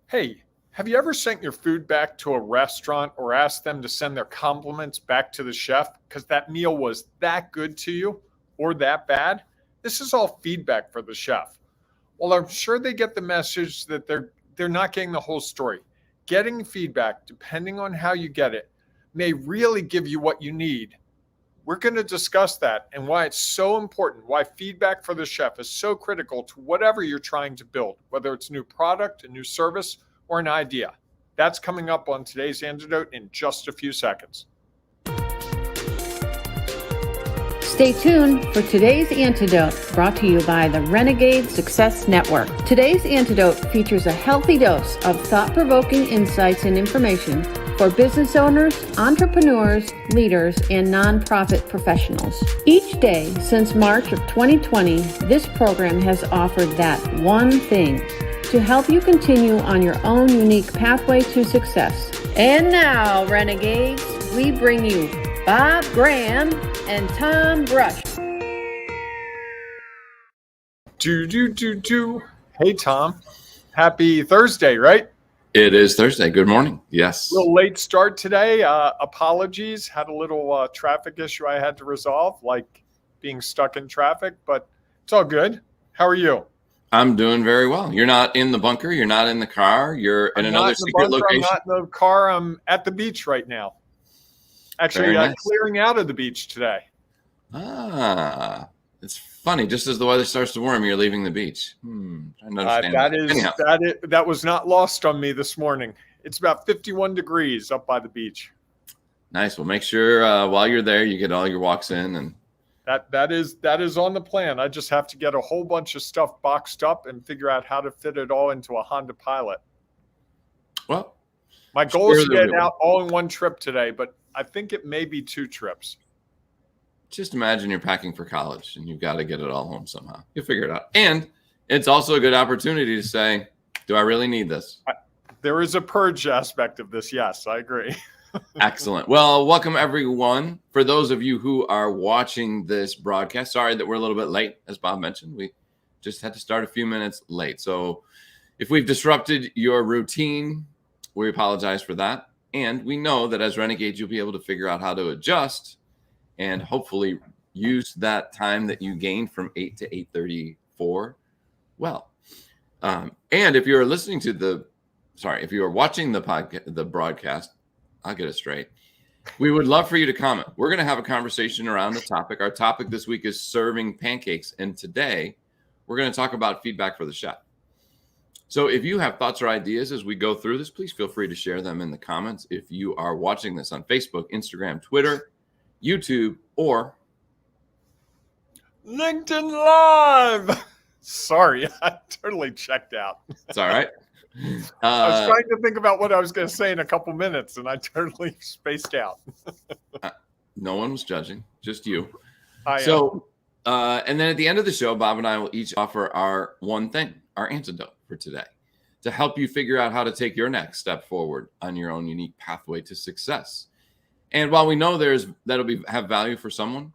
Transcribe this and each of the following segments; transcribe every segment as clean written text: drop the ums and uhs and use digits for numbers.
Hey, have you ever sent your food back to a restaurant or asked them to send their compliments back to the chef because that meal was that good to you or that bad? This is all feedback for the chef. Well, I'm sure they get the message that they're not getting the whole story. Getting feedback, depending on how you get it, may really give you what you need. We're going to discuss that and why it's so important, why feedback for the chef is so critical to whatever you're trying to build, whether it's a new product, a new service, or an idea. That's coming up on today's Antidote in just a few seconds. Stay tuned for today's Antidote, brought to you by the Renegade Success Network. Today's Antidote features a healthy dose of thought-provoking insights and information for business owners, entrepreneurs, leaders, and nonprofit professionals. Each day since March of 2020, this program has offered that one thing to help you continue on your own unique pathway to success. And now, Renegades, we bring you Bob Graham and Tom Brush. Hey, Tom. Happy Thursday, right? It is Thursday. Good morning. Yes. A little late start today. Apologies. Had a little traffic issue I had to resolve, like being stuck in traffic, but it's all good. How are you? I'm doing very well. You're not in the bunker. You're not in the car. You're in another secret location. I'm not in the car. I'm at the beach right now. Actually, Nice. Clearing out of the beach today. It's funny. Just as the weather starts to warm, you're leaving the beach. Trying to understand That was not lost on me this morning. It's about 51 degrees up by the beach. Nice. Well, make sure while you're there, you get all your walks in, and that is on the plan. I just have to get a whole bunch of stuff boxed up and figure out how to fit it all into a Honda Pilot. Well, my goal is to get it out all in one trip today, but I think it may be 2 trips. Just imagine you're packing for college and you've got to get it all home somehow. You'll figure it out. And it's also a good opportunity to say, do I really need this? There is a purge aspect of this. Yes, I agree. Excellent. Well, welcome everyone. For those of you who are watching this broadcast, sorry that we're a little bit late. As Bob mentioned, we just had to start a few minutes late. So if we've disrupted your routine, we apologize for that. And we know that as Renegades, you'll be able to figure out how to adjust and hopefully use that time that you gained from 8 to 8:34 well. And if you're listening to if you are watching the broadcast, I'll get it straight. We would love for you to comment. We're going to have a conversation around the topic. Our topic this week is serving pancakes. And today we're going to talk about feedback for the chef. So if you have thoughts or ideas as we go through this, please feel free to share them in the comments. If you are watching this on Facebook, Instagram, Twitter, YouTube, or LinkedIn Live. Sorry, I totally checked out. It's all right. I was trying to think about what I was going to say in a couple minutes, and I totally spaced out. No one was judging, just you. And then at the end of the show, Bob and I will each offer our one thing, our antidote for today, to help you figure out how to take your next step forward on your own unique pathway to success. And while we know have value for someone,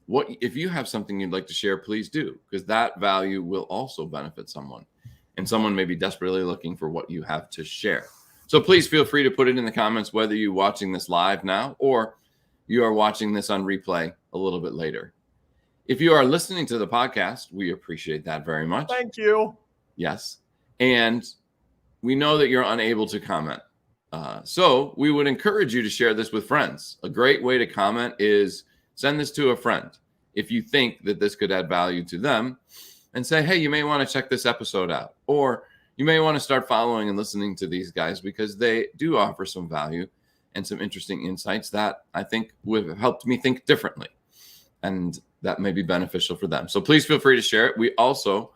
if you have something you'd like to share, please do, because that value will also benefit someone. And someone may be desperately looking for what you have to share. So please feel free to put it in the comments, whether you're watching this live now or you are watching this on replay a little bit later. If you are listening to the podcast, we appreciate that very much. Thank you. Yes. And we know that you're unable to comment. So we would encourage you to share this with friends. A great way to comment is send this to a friend if you think that this could add value to them, and say, hey, you may want to check this episode out, or you may want to start following and listening to these guys because they do offer some value and some interesting insights that I think would have helped me think differently, and that may be beneficial for them. So please feel free to share it. We also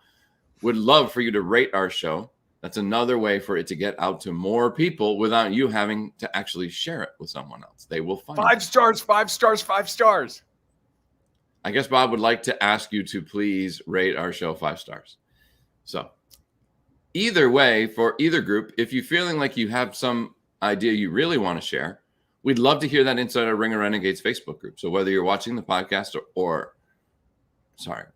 would love for you to rate our show. That's another way for it to get out to more people without you having to actually share it with someone else. They will find 5 stars, 5 stars, 5 stars. I guess Bob would like to ask you to please rate our show 5 stars. So either way, for either group, if you're feeling like you have some idea you really want to share, we'd love to hear that inside our Ring of Renegades Facebook group. So whether you're watching the podcast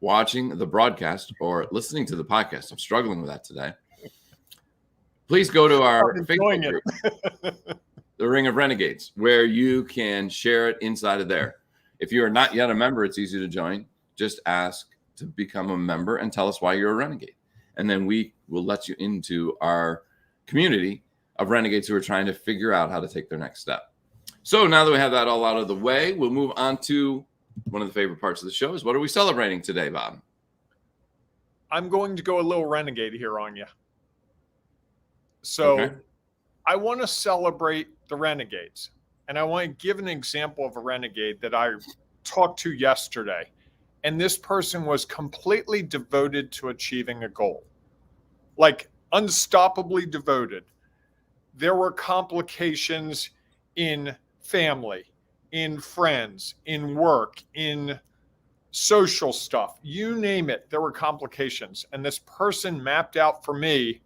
watching the broadcast or listening to the podcast, I'm struggling with that today. please go to our I'm enjoying Facebook group, the Ring of Renegades, where you can share it inside of there. If you are not yet a member, it's easy to join. Just ask to become a member and tell us why you're a renegade. And then we will let you into our community of renegades who are trying to figure out how to take their next step. So now that we have that all out of the way, we'll move on to one of the favorite parts of the show is what are we celebrating today, Bob? I'm going to go a little renegade here on you. So Okay. I want to celebrate the renegades. And I want to give an example of a renegade that I talked to yesterday. And this person was completely devoted to achieving a goal, like unstoppably devoted. There were complications in family, in friends, in work, in social stuff, you name it, there were complications. And this person mapped out for me,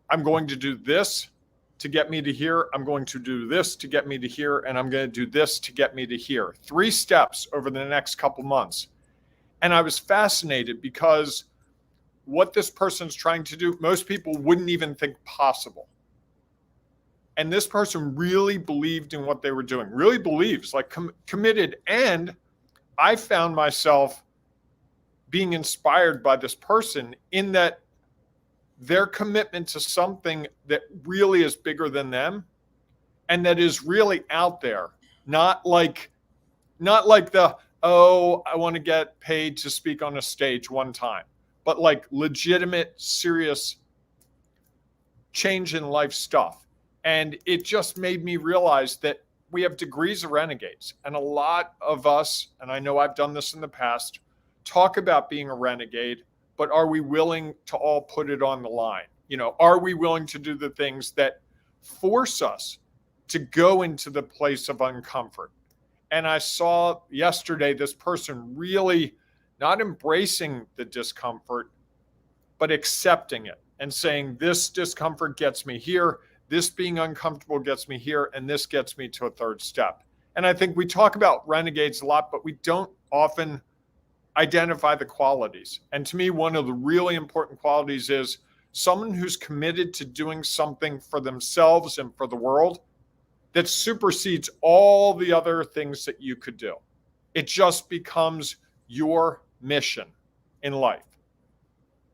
I'm going to do this to get me to here. I'm going to do this to get me to here. And I'm going to do this to get me to here. 3 steps over the next couple months. And I was fascinated because what this person's trying to do, most people wouldn't even think possible. And this person really believed in what they were doing, really believes, like committed. And I found myself being inspired by this person in that their commitment to something that really is bigger than them and that is really out there, not like the, oh, I want to get paid to speak on a stage one time, but like legitimate, serious change in life stuff. And it just made me realize that we have degrees of renegades. And a lot of us, and I know I've done this in the past, talk about being a renegade, but are we willing to all put it on the line? You know, are we willing to do the things that force us to go into the place of uncomfort? And I saw yesterday this person really not embracing the discomfort, but accepting it and saying, this discomfort gets me here. This being uncomfortable gets me here, and this gets me to a third step. And I think we talk about renegades a lot, but we don't often identify the qualities. And to me, one of the really important qualities is someone who's committed to doing something for themselves and for the world that supersedes all the other things that you could do. It just becomes your mission in life.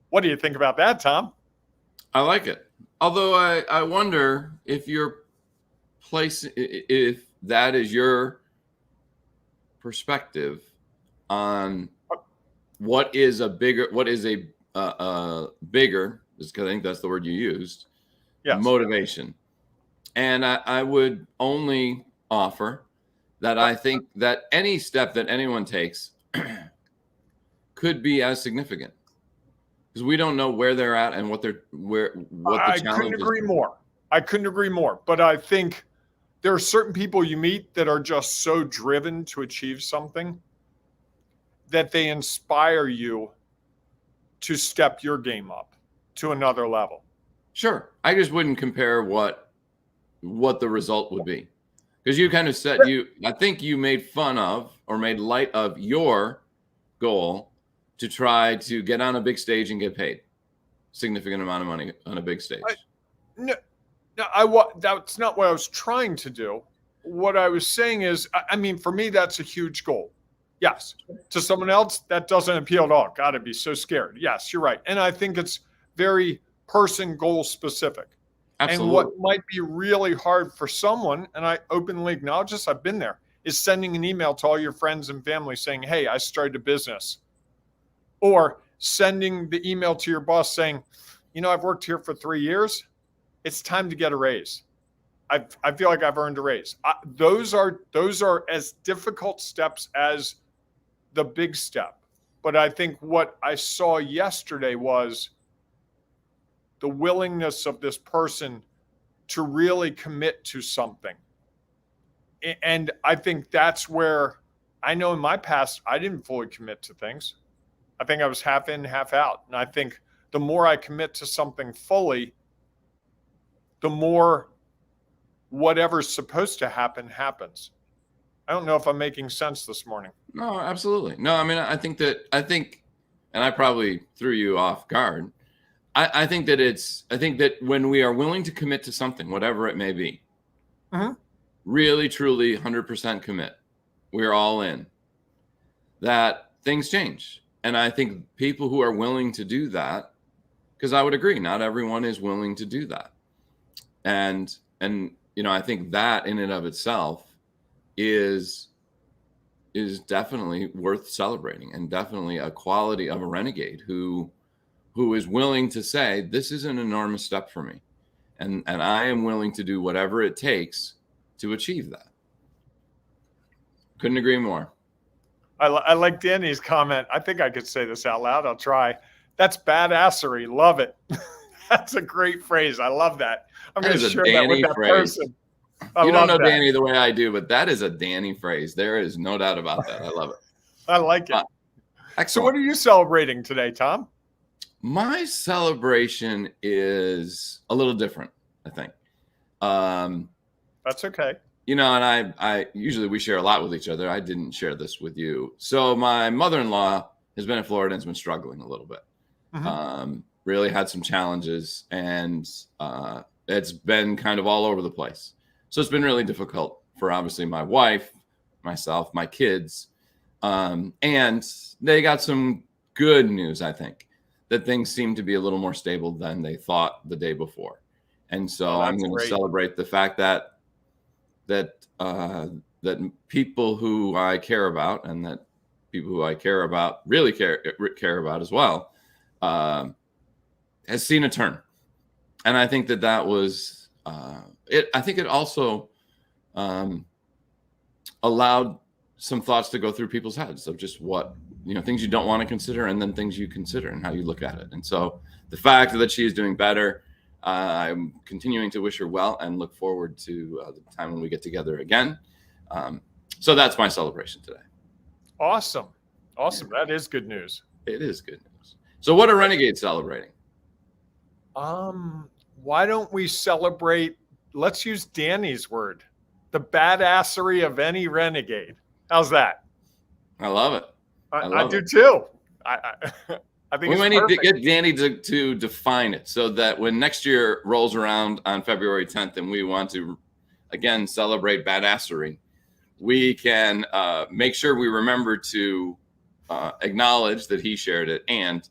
What do you think about that, Tom? I like it. Although I wonder if if that is your perspective on what is a bigger, because I think that's the word you used, Yes. Motivation. And I would only offer that I think that any step that anyone takes could be as significant. Because we don't know where they're at and what the challenge is. I couldn't agree more. But I think there are certain people you meet that are just so driven to achieve something that they inspire you to step your game up to another level. Sure. I just wouldn't compare what the result would be. Because you kind of said I think you made fun of or made light of your goal to try to get on a big stage and get paid significant amount of money on a big stage. That's not what I was trying to do. What I was saying is, I mean, for me, that's a huge goal. Yes. To someone else, that doesn't appeal at all. God, I'd be so scared. Yes, you're right. And I think it's very person goal specific. Absolutely. And what might be really hard for someone, and I openly acknowledge this, I've been there, is sending an email to all your friends and family saying, hey, I started a business. Or sending the email to your boss saying, you know, I've worked here for 3 years. It's time to get a raise. I feel like I've earned a raise. Those are as difficult steps as the big step. But I think what I saw yesterday was the willingness of this person to really commit to something. And I think that's where I know in my past, I didn't fully commit to things. I think I was half in, half out. And I think the more I commit to something fully, the more whatever's supposed to happen happens. I don't know if I'm making sense this morning. No, absolutely. No, I mean, I think, and I probably threw you off guard. I think that when we are willing to commit to something, whatever it may be, really, truly 100% commit, we're all in, that things change. And I think people who are willing to do that, because I would agree, not everyone is willing to do that. And I think that in and of itself is definitely worth celebrating, and definitely a quality of a renegade who is willing to say, this is an enormous step for me. And I am willing to do whatever it takes to achieve that. Couldn't agree more. I like Danny's comment. I think I could say this out loud. I'll try. That's badassery. Love it. That's a great phrase. I love that. I'm going to share that with that person. You don't know Danny the way I do, but that is a Danny phrase. There is no doubt about that. I love it. I like it. So what are you celebrating today, Tom? My celebration is a little different, I think. That's okay. And I usually we share a lot with each other. I didn't share this with you. So my mother-in-law has been in Florida and has been struggling a little bit. Really had some challenges, and it's been kind of all over the place. So it's been really difficult for obviously my wife, myself, my kids. And they got some good news, I think, that things seem to be a little more stable than they thought the day before. And so I'm going to celebrate the fact that people who I care about, and that people who I care about really care about as well, has seen a turn. And I think that was it. I think it also allowed some thoughts to go through people's heads of just what, things you don't want to consider, and then things you consider and how you look at it. And so the fact that she is doing better, I'm continuing to wish her well and look forward to the time when we get together again. So that's my celebration today. Awesome. Yeah. That is good news. It is good news. So what are Renegades celebrating? Why don't we celebrate, let's use Danny's word, the badassery of any renegade. How's that? I love it. I do too. I think we might need to get Danny to define it, so that when next year rolls around on February 10th and we want to again celebrate badassery, we can make sure we remember to acknowledge that he shared it, and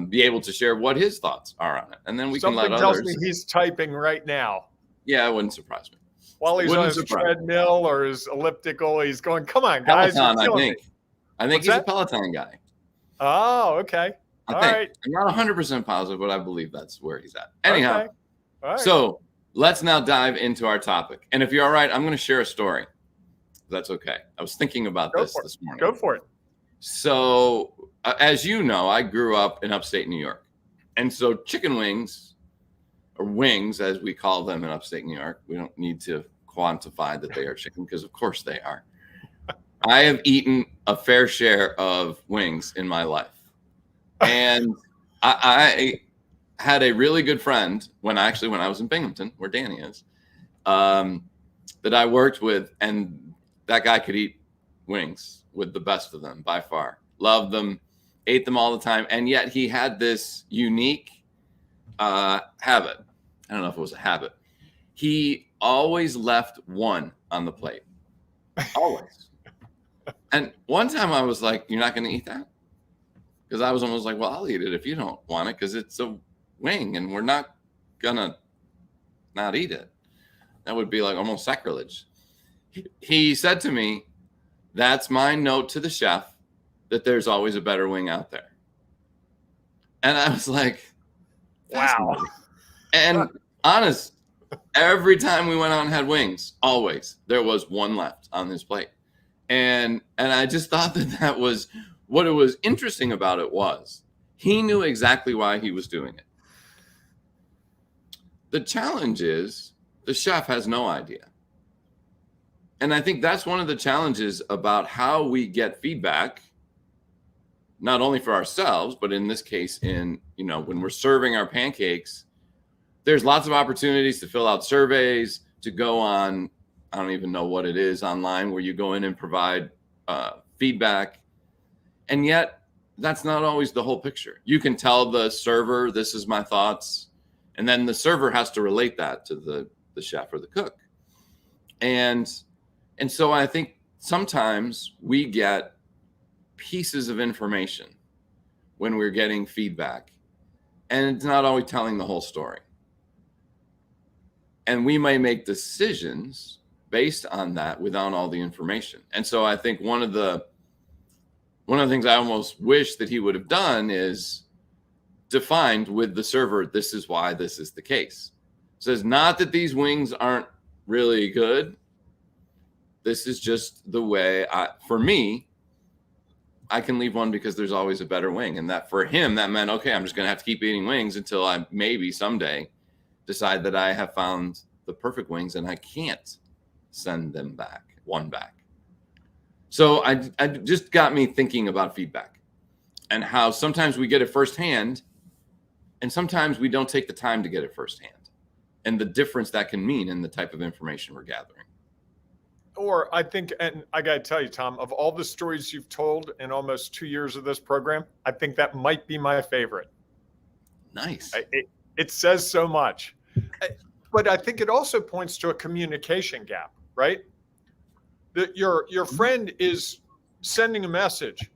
be able to share what his thoughts are on it. And then we can let others. Something tells me he's typing right now. Yeah, it wouldn't surprise me. While he's on his treadmill or his elliptical, he's going, come on, guys. Peloton, I think he's a Peloton guy. Oh, okay. All right. I'm not 100% positive, but I believe that's where he's at. Anyhow, okay. All right. So let's now dive into our topic. And if you're all right, I'm going to share a story. That's okay. I was thinking about this morning. Go for it. So, as you know, I grew up in upstate New York. And so chicken wings, or wings as we call them in upstate New York, we don't need to quantify that they are chicken, because of course they are. I have eaten a fair share of wings in my life. And I had a really good friend when I was in Binghamton, where Danny is, that I worked with, and that guy could eat wings with the best of them by far. Loved them, ate them all the time. And yet he had this unique habit. I don't know if it was a habit. He always left one on the plate. Always. And one time I was like, you're not going to eat that? Because I was almost like, well, I'll eat it if you don't want it, because it's a wing and we're not going to not eat it. That would be like almost sacrilege. He said to me, that's my note to the chef that there's always a better wing out there. And I was like, wow. And honest, every time we went out and had wings, always there was one left on this plate. And I just thought that was what it was interesting about it was he knew exactly why he was doing it. The challenge is the chef has no idea. And I think that's one of the challenges about how we get feedback, not only for ourselves, but in this case, when we're serving our pancakes, there's lots of opportunities to fill out surveys, to go on, I don't even know what it is online, where you go in and provide feedback. And yet that's not always the whole picture. You can tell the server, this is my thoughts, and then the server has to relate that to the chef or the cook. And so I think sometimes we get pieces of information when we're getting feedback, and it's not always telling the whole story. And we may make decisions based on that without all the information. And so I think one of the things I almost wish that he would have done is defined with the server, this is why this is the case. It says not that these wings aren't really good. This is just the way for me, I can leave one because there's always a better wing. And that for him, that meant, okay, I'm just going to have to keep eating wings until I maybe someday decide that I have found the perfect wings and I can't send them back. So I just got me thinking about feedback and how sometimes we get it firsthand and sometimes we don't take the time to get it firsthand and the difference that can mean in the type of information we're gathering. Or I think, and I got to tell you, Tom, of all the stories you've told in almost 2 years of this program, I think that might be my favorite. Nice. It says so much. But I think it also points to a communication gap, right? That your friend is sending a message,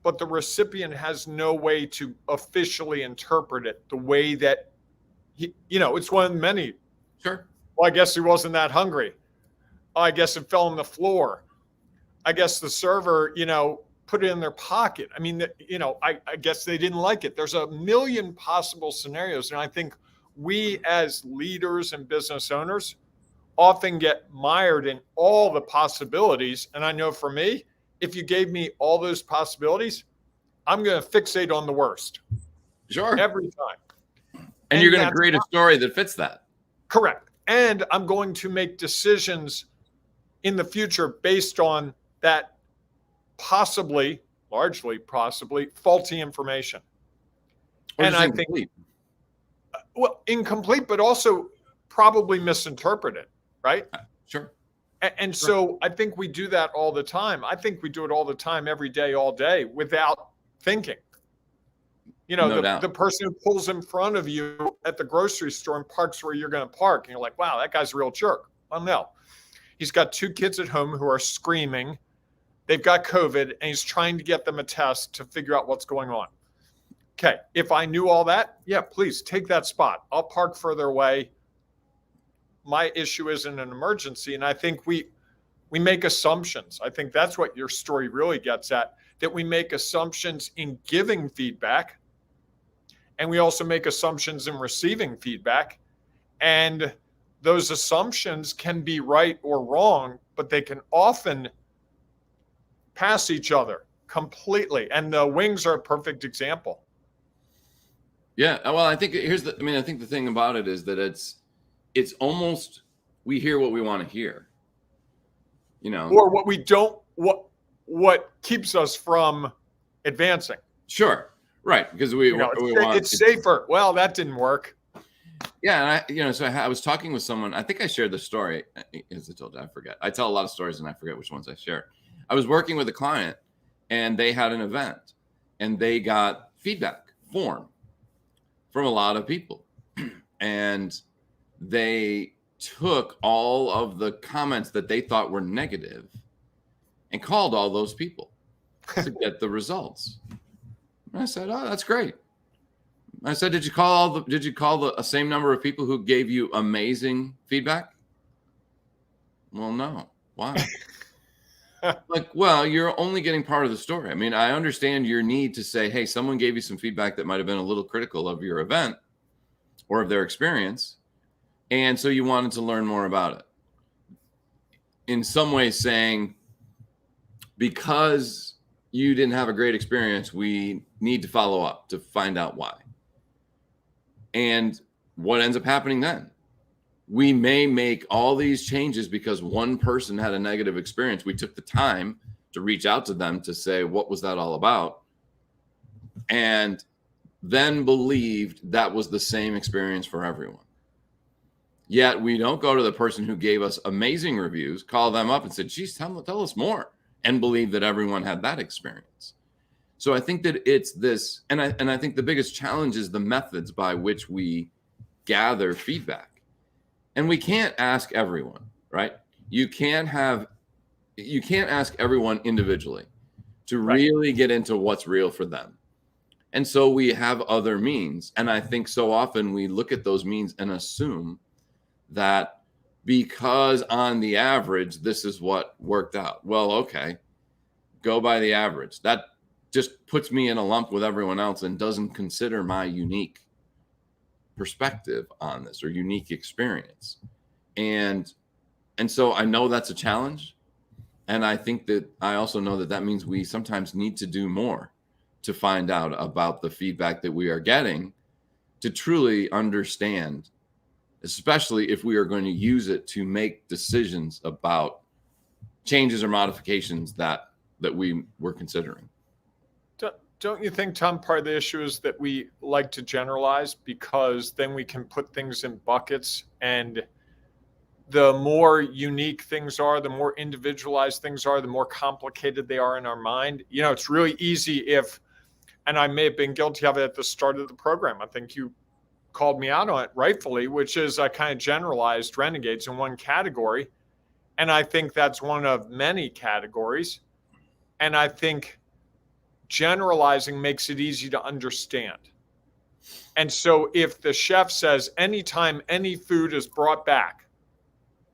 but the recipient has no way to officially interpret it the way that, it's one of many. Sure. Well, I guess he wasn't that hungry. I guess it fell on the floor. I guess the server, put it in their pocket. I mean, I guess they didn't like it. There's a million possible scenarios. And I think we as leaders and business owners often get mired in all the possibilities. And I know for me, if you gave me all those possibilities, I'm going to fixate on the worst. Sure. Every time. And you're going to create a story that fits that. Correct. And I'm going to make decisions in the future based on that largely possibly faulty information. And I think, incomplete, but also probably misinterpreted, right? Sure. And so I think we do that all the time. I think we do it all the time, every day, all day, without thinking. The person who pulls in front of you at the grocery store and parks where you're going to park, and you're like, wow, that guy's a real jerk. Well, no. He's got 2 kids at home who are screaming. They've got COVID, and he's trying to get them a test to figure out what's going on. Okay, if I knew all that, yeah, please take that spot. I'll park further away. My issue isn't an emergency. And I think we make assumptions. I think that's what your story really gets at, that we make assumptions in giving feedback. And we also make assumptions in receiving feedback. And those assumptions can be right or wrong, but they can often pass each other completely. And the wings are a perfect example. Yeah. Well, I think I think the thing about it is that it's almost, we hear what we want to hear, or what we don't, what keeps us from advancing. Sure. Right. Because it's safer. Well, that didn't work. Yeah. And so I was talking with someone, I think I shared the story, as I told you, I forget. I tell a lot of stories and I forget which ones I share. I was working with a client and they had an event and they got feedback form from a lot of people. And they took all of the comments that they thought were negative and called all those people to get the results. And I said, oh, that's great. I said, did you call the same number of people who gave you amazing feedback? Well, no. Why? Well, you're only getting part of the story. I mean, I understand your need to say, hey, someone gave you some feedback that might have been a little critical of your event or of their experience. And so you wanted to learn more about it. In some ways saying, because you didn't have a great experience, we need to follow up to find out why. And what ends up happening then? We may make all these changes because one person had a negative experience. We took the time to reach out to them to say, what was that all about? And then believed that was the same experience for everyone. Yet we don't go to the person who gave us amazing reviews, call them up and say, geez, tell us more, and believe that everyone had that experience. So I think that it's this, and I think the biggest challenge is the methods by which we gather feedback. And we can't ask everyone, right? You can't ask everyone individually to really get into what's real for them. And so we have other means. And I think so often we look at those means and assume that because on the average, this is what worked out. Well, okay, go by the average. That just puts me in a lump with everyone else and doesn't consider my unique perspective on this or unique experience. And so I know that's a challenge. And I think that I also know that means we sometimes need to do more to find out about the feedback that we are getting to truly understand, especially if we are going to use it to make decisions about changes or modifications that we were considering. Don't you think, Tom, part of the issue is that we like to generalize because then we can put things in buckets, and the more unique things are, the more individualized things are, the more complicated they are in our mind. You know, it's really easy and I may have been guilty of it at the start of the program. I think you called me out on it rightfully, which is I kind of generalized renegades in one category. And I think that's one of many categories. And I think generalizing makes it easy to understand. And so if the chef says anytime any food is brought back,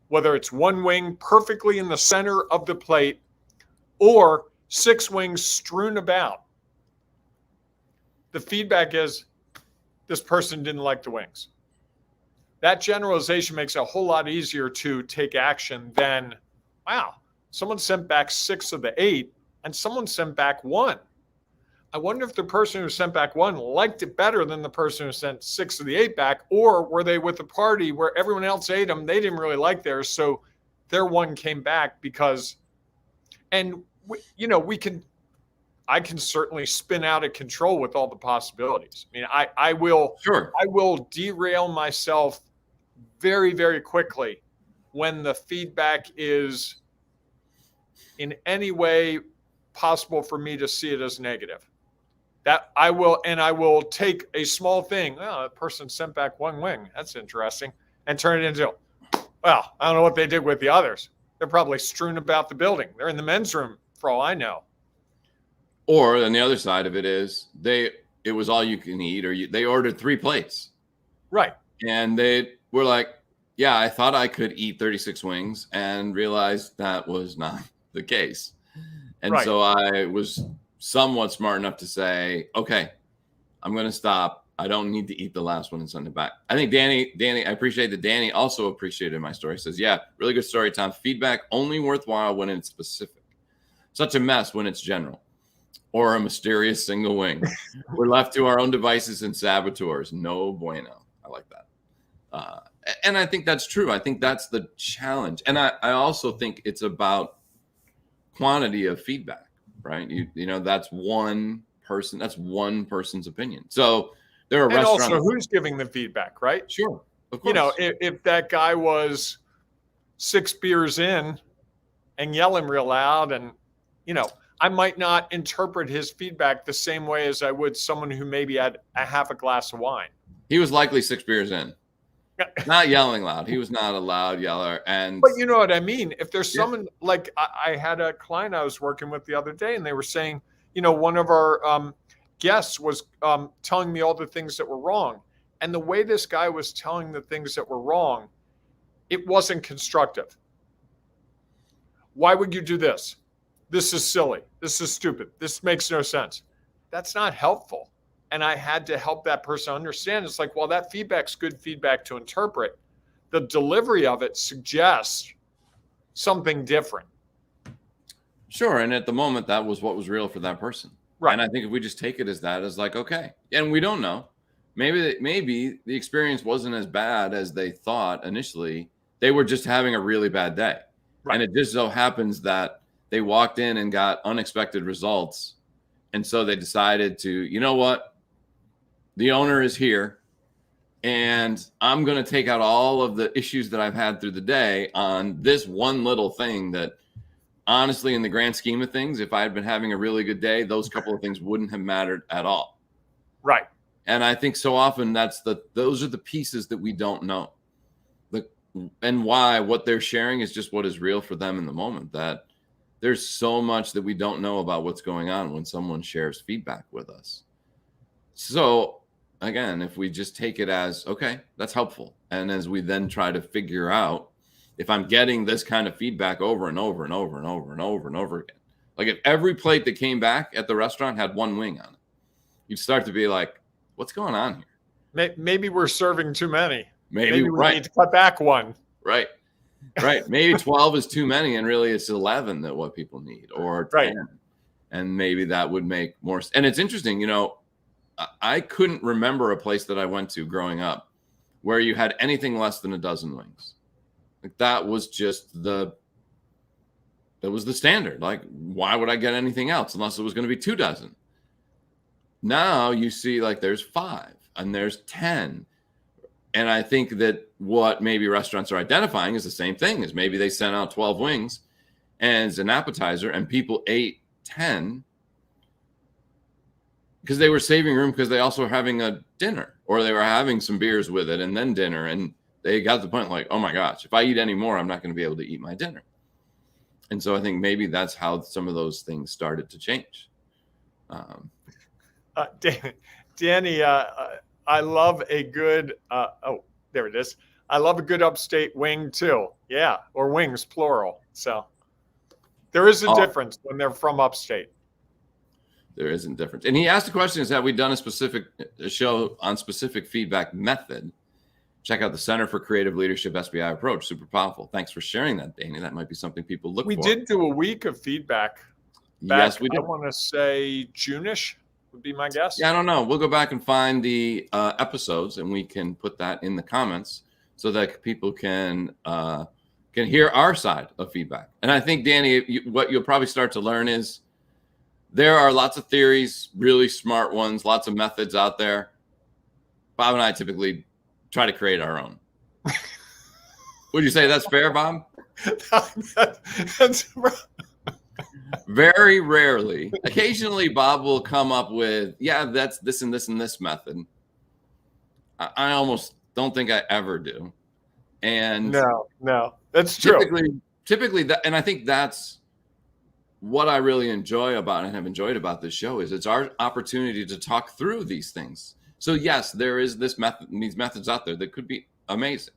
whether it's one wing perfectly in the center of the plate or 6 wings strewn about, the feedback is this person didn't like the wings. That generalization makes it a whole lot easier to take action than, wow, someone sent back 6 of the 8 and someone sent back 1. I wonder if the person who sent back 1 liked it better than the person who sent 6 of the 8 back, or were they with a party where everyone else ate them, they didn't really like theirs, so their 1 came back because, and I can certainly spin out of control with all the possibilities. I mean, I will derail myself very, very quickly when the feedback is in any way possible for me to see it as negative. That I will take a small thing. Oh, that person sent back 1 wing. That's interesting. And turn it into, well, I don't know what they did with the others. They're probably strewn about the building. They're in the men's room for all I know. Or then the other side of it is it was all you can eat, or they ordered 3 plates. Right. And they were like, yeah, I thought I could eat 36 wings and realized that was not the case. And so I was somewhat smart enough to say, okay, I'm going to stop. I don't need to eat the last one and send it back. I think Danny, I appreciate that Danny also appreciated my story. He says, yeah, really good story, Tom. Feedback only worthwhile when it's specific. Such a mess when it's general or a mysterious single wing. We're left to our own devices and saboteurs. No bueno. I like that. And I think that's true. I think that's the challenge. And I also think it's about quantity of feedback, right? You know, that's one person's opinion. So there are restaurants. And also who's giving the feedback, right? Sure. Of course. You know, if that guy was 6 beers in and yelling real loud, and, you know, I might not interpret his feedback the same way as I would someone who maybe had a half a glass of wine. He was likely 6 beers in. Not yelling loud. He was not a loud yeller. But you know what I mean? If there's someone, like I had a client I was working with the other day, and they were saying, you know, one of our guests was telling me all the things that were wrong. And the way this guy was telling the things that were wrong, it wasn't constructive. Why would you do this? This is silly. This is stupid. This makes no sense. That's not helpful. And I had to help that person understand. It's like, well, that feedback's good feedback to interpret. The delivery of it suggests something different. Sure. And at the moment, that was what was real for that person. Right. And I think if we just take it as that, as like, okay, and we don't know. Maybe the experience wasn't as bad as they thought initially. They were just having a really bad day. Right. And it just so happens that they walked in and got unexpected results. And so they decided to, you know what? The owner is here, and I'm going to take out all of the issues that I've had through the day on this one little thing that honestly, in the grand scheme of things, if I had been having a really good day, those couple of things wouldn't have mattered at all. Right. And I think so often those are the pieces that we don't know. And why what they're sharing is just what is real for them in the moment. That there's so much that we don't know about what's going on when someone shares feedback with us. So again, if we just take it as, okay, that's helpful. And as we then try to figure out if I'm getting this kind of feedback over and over and over and over and over and over again, like if every plate that came back at the restaurant had one wing on it, you'd start to be like, what's going on here? Maybe we're serving too many. Maybe we right. need to cut back one. Right. Maybe 12 is too many, and really it's 11 that what people need, or 10. Right. And maybe that would make more sense. And it's interesting, you know, I couldn't remember a place that I went to growing up where you had anything less than a dozen wings. Like that was the standard. Like, why would I get anything else unless it was going to be 2 dozen? Now you see like there's 5 and there's 10. And I think that what maybe restaurants are identifying is the same thing, is maybe they sent out 12 wings as an appetizer and people ate 10 because they were saving room because they also were having a dinner, or they were having some beers with it and then dinner. And they got to the point like, oh my gosh, if I eat any more, I'm not going to be able to eat my dinner. And so I think maybe that's how some of those things started to change. Danny, I love a good, there it is. I love a good upstate wing too. Yeah, or wings, plural. So there is a difference when they're from upstate. There isn't difference. And he asked the question, is have we done a show on specific feedback method? Check out the Center for Creative Leadership SBI approach. Super powerful. Thanks for sharing that, Danny. That might be something people look for. We did do a week of feedback. Yes, we did. I want to say June-ish would be my guess. Yeah, I don't know. We'll go back and find the episodes, and we can put that in the comments so that people can hear our side of feedback. And I think, Danny, what you'll probably start to learn is there are lots of theories, really smart ones, lots of methods out there. Bob and I typically try to create our own. Would you say that's fair, Bob? That's very rarely. Occasionally, Bob will come up with, yeah, that's this and this and this method. I almost don't think I ever do. And no, that's true. Typically that, and I think that's what I really enjoy about and have enjoyed about this show is it's our opportunity to talk through these things. So yes, there is this method, these methods out there that could be amazing.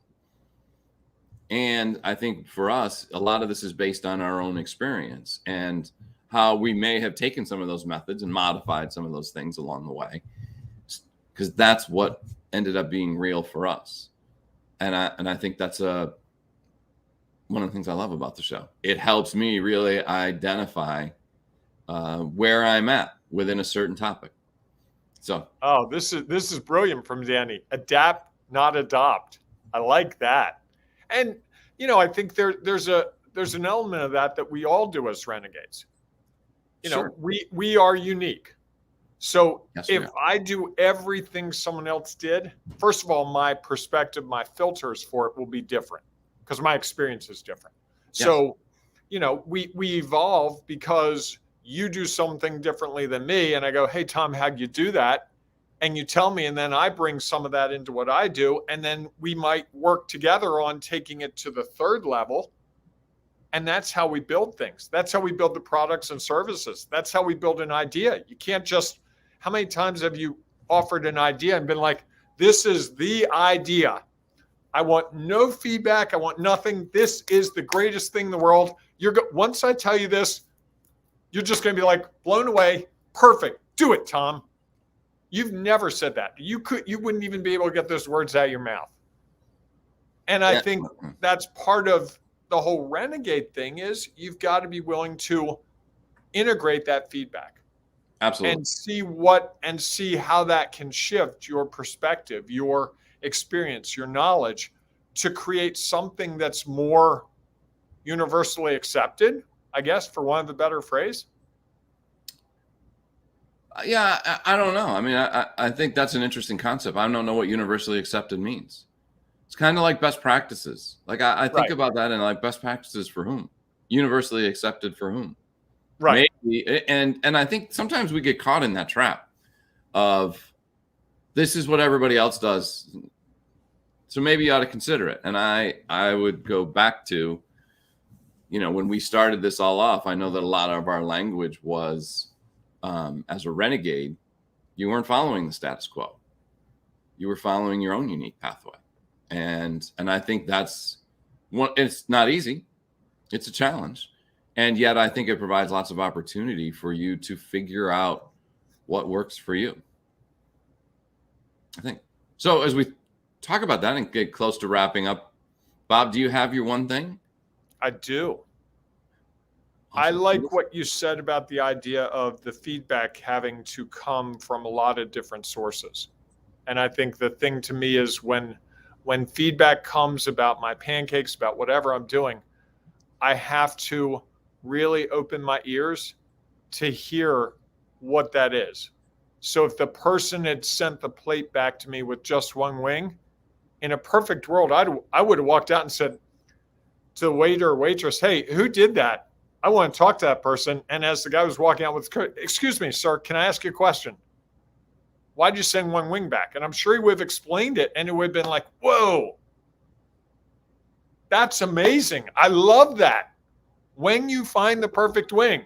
And I think for us, a lot of this is based on our own experience and how we may have taken some of those methods and modified some of those things along the way, because that's what ended up being real for us. And I think that's one of the things I love about the show. It helps me really identify where I'm at within a certain topic. So, this is brilliant from Danny. Adapt, not adopt. I like that. And, you know, I think there's an element of that we all do as renegades. You know, we are unique. So yes, if I do everything someone else did, first of all, my perspective, my filters for it will be different because my experience is different. Yes. So, you know, we evolve because you do something differently than me. And I go, hey, Tom, how'd you do that? And you tell me, and then I bring some of that into what I do. And then we might work together on taking it to the third level. And that's how we build things. That's how we build the products and services. That's how we build an idea. You can't just, how many times have you offered an idea and been like, this is the idea. I want no feedback. I want nothing. This is the greatest thing in the world. Once I tell you this, you're just going to be like blown away. Perfect. Do it, Tom. You've never said that. You wouldn't even be able to get those words out of your mouth. And I think that's part of the whole renegade thing is you've got to be willing to integrate that feedback. Absolutely. And see how that can shift your perspective, your experience, your knowledge to create something that's more universally accepted, I guess, for want of a better phrase. Yeah, I don't know. I mean, I think that's an interesting concept. I don't know what universally accepted means. It's kind of like best practices. Like I think about that and like best practices for whom? universally accepted for whom? Right. Maybe, and I think sometimes we get caught in that trap of this is what everybody else does, so maybe you ought to consider it. And I would go back to, when we started this all off, I know that a lot of our language was, as a renegade, you weren't following the status quo. You were following your own unique pathway. And I think that's one. It's not easy. It's a challenge. And yet I think it provides lots of opportunity for you to figure out what works for you. I think. So as we talk about that and get close to wrapping up, Bob, do you have your one thing? I do. Awesome. I like what you said about the idea of the feedback having to come from a lot of different sources. And I think the thing to me is when feedback comes about my pancakes, about whatever I'm doing, I have to really open my ears to hear what that is. So if the person had sent the plate back to me with just one wing, in a perfect world, I would have walked out and said to the waiter or waitress, "Hey, who did that? I want to talk to that person." And as the guy was walking out with, "Excuse me, sir, can I ask you a question? Why'd you send one wing back?" And I'm sure he would have explained it, and it would have been like, "Whoa, that's amazing. I love that. When you find the perfect wing,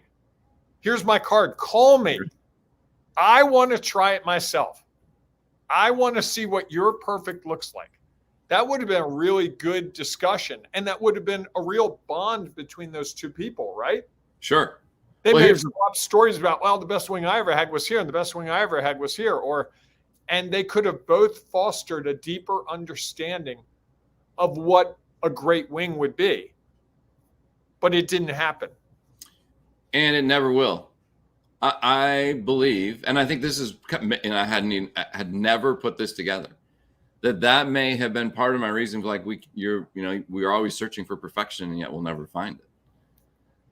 here's my card. Call me. I want to try it myself. I want to see what your perfect looks like." That would have been a really good discussion. And that would have been a real bond between those two people, right? Sure. They may have swapped stories about, well, the best wing I ever had was here, and the best wing I ever had was here. And they could have both fostered a deeper understanding of what a great wing would be. But it didn't happen. And it never will. I believe, and I think this is, and I had never put this together, that may have been part of my reason for like we're always searching for perfection and yet we'll never find it.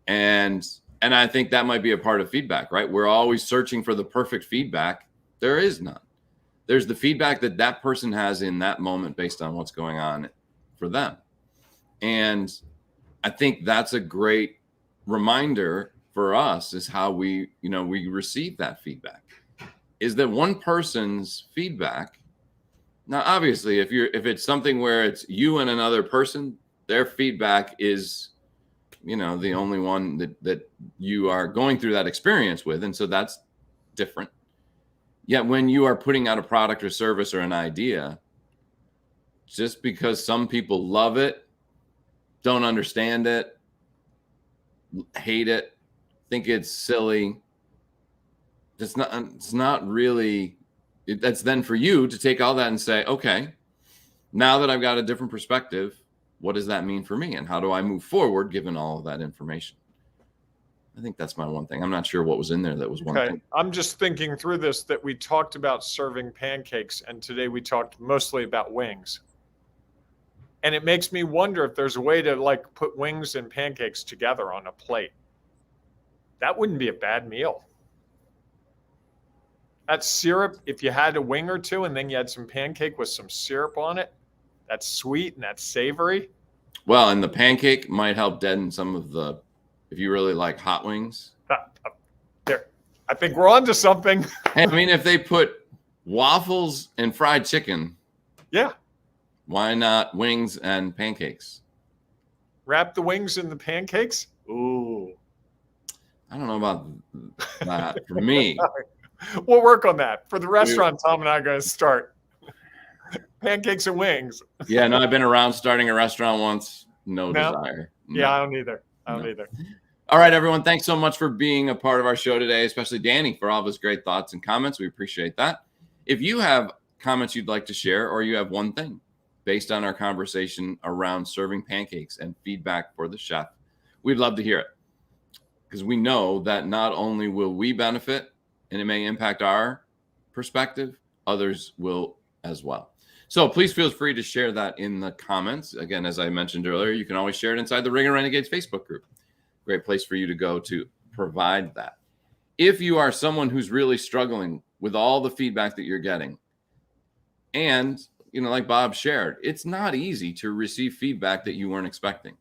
And I think that might be a part of feedback, right? We're always searching for the perfect feedback. There is none. There's the feedback that person has in that moment based on what's going on for them. And I think that's a great reminder for us is how we receive that feedback, is that one person's feedback. Now, obviously, if it's something where it's you and another person, their feedback is, the only one that you are going through that experience with. And so that's different. Yet when you are putting out a product or service or an idea, just because some people love it, don't understand it, hate it, think it's silly, it's not really. That's then for you to take all that and say, okay, now that I've got a different perspective, what does that mean for me? And how do I move forward given all of that information? I think that's my one thing. I'm not sure what was in there that was one thing. I'm just thinking through this, that we talked about serving pancakes, and today we talked mostly about wings. And it makes me wonder if there's a way to like put wings and pancakes together on a plate. That wouldn't be a bad meal. That syrup, if you had a wing or two and then you had some pancake with some syrup on it, that's sweet and that's savory. Well, and the pancake might help deaden some of if you really like hot wings. There, I think we're on to something. I mean, if they put waffles and fried chicken, yeah, why not wings and pancakes? Wrap the wings in the pancakes? Ooh. I don't know about that for me. We'll work on that. For the restaurant, Tom and I are going to start. Pancakes and wings. Yeah, no, I've been around starting a restaurant once. No desire. No. Yeah, I don't either. All right, everyone. Thanks so much for being a part of our show today, especially Danny for all of his great thoughts and comments. We appreciate that. If you have comments you'd like to share, or you have one thing based on our conversation around serving pancakes and feedback for the chef, we'd love to hear it. Because we know that not only will we benefit, and it may impact our perspective, others will as well. So please feel free to share that in the comments. Again, as I mentioned earlier, you can always share it inside the Ring of Renegades Facebook group. Great place for you to go to provide that. If you are someone who's really struggling with all the feedback that you're getting, and like Bob shared, it's not easy to receive feedback that you weren't expecting.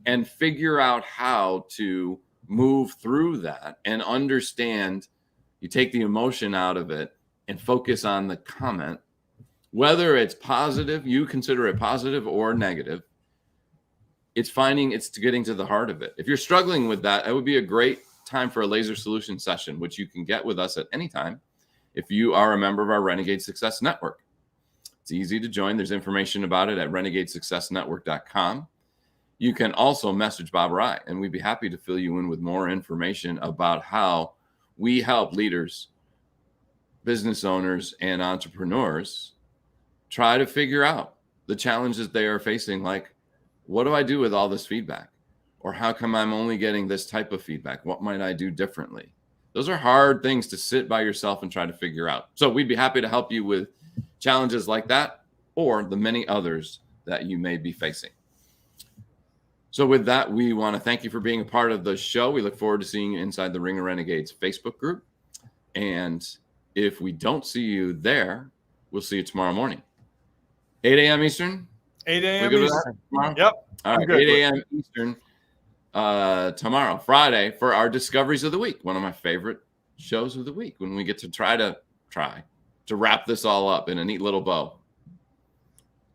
and figure out how to move through that and understand. You take the emotion out of it and focus on the comment, whether it's positive, you consider it positive or negative. It's getting to the heart of it. If you're struggling with that, it would be a great time for a laser solution session, which you can get with us at any time if you are a member of our Renegade Success Network. It's easy to join. There's information about it at renegadesuccessnetwork.com. You can also message Bob or I, and we'd be happy to fill you in with more information about how we help leaders, business owners, and entrepreneurs try to figure out the challenges they are facing. Like, what do I do with all this feedback? Or how come I'm only getting this type of feedback? What might I do differently? Those are hard things to sit by yourself and try to figure out. So we'd be happy to help you with challenges like that or the many others that you may be facing. So with that, we want to thank you for being a part of the show. We look forward to seeing you inside the Ring of Renegades Facebook group. And if we don't see you there, we'll see you tomorrow morning. 8 a.m. Eastern? 8 a.m. Eastern. Yep. All right, 8 a.m. Eastern tomorrow, Friday, for our Discoveries of the Week, one of my favorite shows of the week, when we get to try to wrap this all up in a neat little bow.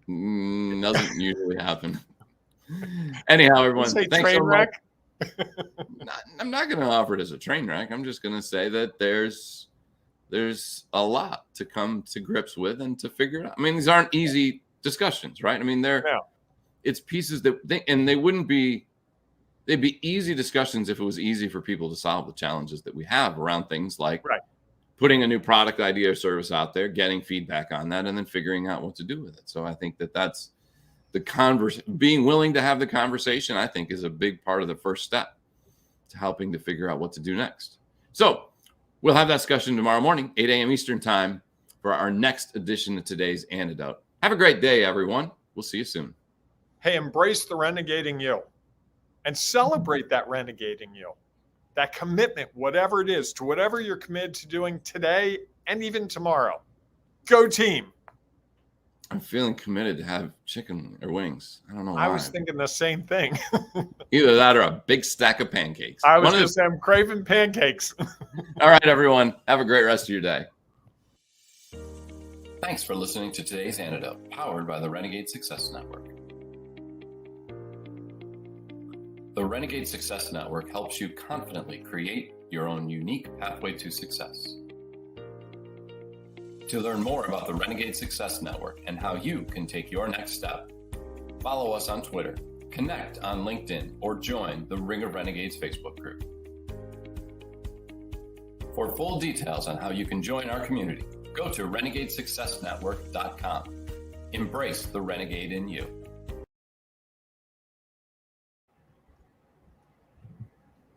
Doesn't usually happen. Anyhow, everyone, thanks train so wreck? much. I'm not going to offer it as a train wreck. I'm just going to say that there's a lot to come to grips with and to figure it out. I mean, these aren't easy discussions, right? I mean, it's pieces they'd be easy discussions if it was easy for people to solve the challenges that we have around things like putting a new product idea or service out there, getting feedback on that, and then figuring out what to do with it. So I think that's the being willing to have the conversation, I think, is a big part of the first step to helping to figure out what to do next. So we'll have that discussion tomorrow morning, 8 a.m. Eastern time, for our next edition of today's Antidote. Have a great day, everyone. We'll see you soon. Hey, embrace the renegading you and celebrate that renegading you, that commitment, whatever it is, to whatever you're committed to doing today and even tomorrow. Go team. I'm feeling committed to have chicken or wings. I don't know why. I was thinking the same thing. Either that or a big stack of pancakes. I was going to say I'm craving pancakes. All right, everyone. Have a great rest of your day. Thanks for listening to today's Antidote, powered by the Renegade Success Network. The Renegade Success Network helps you confidently create your own unique pathway to success. To learn more about the Renegade Success Network and how you can take your next step, follow us on Twitter, connect on LinkedIn, or join the Ring of Renegades Facebook group. For full details on how you can join our community, go to renegadesuccessnetwork.com. Embrace the renegade in you.